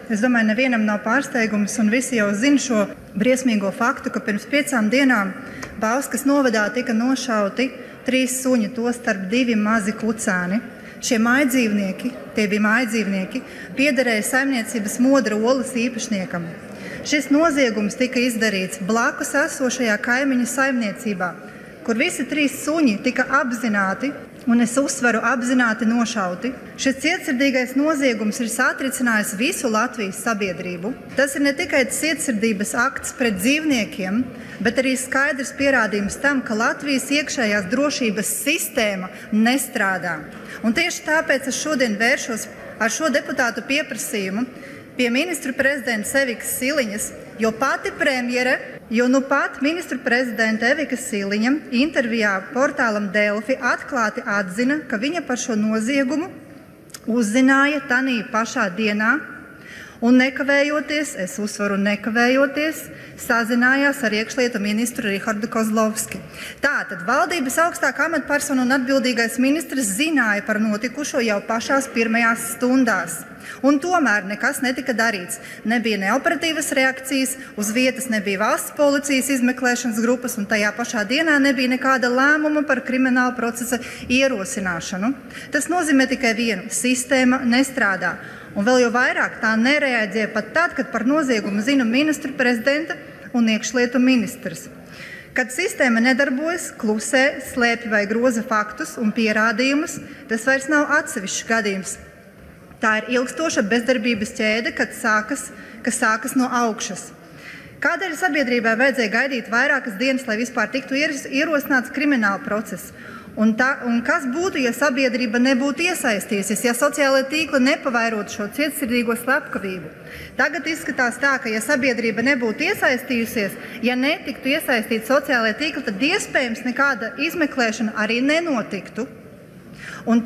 Es domāju, nevienam nav pārsteigums, un visi jau zina šo briesmīgo faktu, ka pirms 5 dienām Bauskas novadā tika nošauti 3 suņi, tostarp 2 mazi kucēni. Šie mājdzīvnieki, tie bija mājdzīvnieki, piederēja saimniecības Modra olas īpašniekam. Šis noziegums tika izdarīts blakus esošajā kaimiņu saimniecībā, kur visi 3 suņi tika apzināti, un es uzsveru apzināti nošauti. Šis cietsirdīgais noziegums ir satricinājis visu Latvijas sabiedrību. Tas ir ne tikai cietsirdības akts pret dzīvniekiem, bet arī skaidrs pierādījums tam, ka Latvijas iekšējās drošības sistēma nestrādā. Un tieši tāpēc es šodien vēršos ar šo deputātu pieprasījumu pie ministru prezidenta Evikas Siliņas, jo pati premjere, nu pat ministru prezidenta Evika Siliņa intervijā portālam Delfi atklāti atzina, ka viņa par šo noziegumu uzzināja tanī pašā dienā un nekavējoties, es uzsvaru nekavējoties, sazinājās ar iekšlietu ministru Rihardu Kozlovski. Tātad valdības augstākā amatpersona un atbildīgais ministrs zināja par notikušo jau pašās pirmajās stundās. Un tomēr nekas netika darīts. Nebija ne operatīvas reakcijas, uz vietas nebija valsts policijas izmeklēšanas grupas, un tajā pašā dienā nebija nekāda lēmuma par krimināla procesa ierosināšanu. Tas nozīmē tikai vienu – sistēma nestrādā. Un vēl jau vairāk tā nereaģē pat tad, kad par noziegumu zina ministru prezidenta un iekšlietu ministrs. Kad sistēma nedarbojas, klusē, slēpj vai groza faktus un pierādījumus, tas vairs nav atsevišķs gadījums. Tā ir ilgstoša bezdarbības ķēde, kas sākas no augšas. Kādēļ sabiedrībai vajadzēja gaidīt vairākas dienas, lai vispār tiktu ierosināts krimināla process? Un kas būtu, ja sabiedrība nebūtu iesaistījusies, ja sociālai tīkli nepavairotu šo cietsirdīgo slepkavību? Tagad izskatās tā, ka ja sabiedrība nebūtu iesaistījusies, ja netiktu iesaistīti sociālai tīkli, tad iespējams nekāda izmeklēšana arī nenotiktu. Un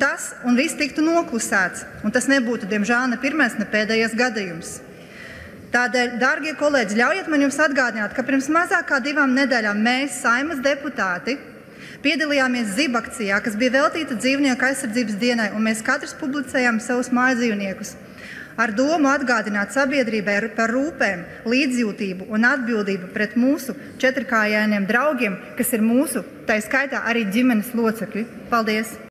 viss tiktu noklusēts, un tas nebūtu, diemžēl, ne pirmais, ne pēdējais gadījums. Tādēļ, dārgie kolēģi, ļaujiet man jums atgādināt, ka pirms mazāk kā 2 nedēļām mēs, Saeimas deputāti, piedalījāmies zibakcijā, kas bija veltīta dzīvnieku aizsardzības dienai, un mēs katrs publicējām savus mājdzīvniekus. Ar domu atgādināt sabiedrībai par rūpēm, līdzjūtību un atbildību pret mūsu 4-kājainiem draugiem, kas ir mūsu, tai skaitā arī ģimenes locekļi. Paldies!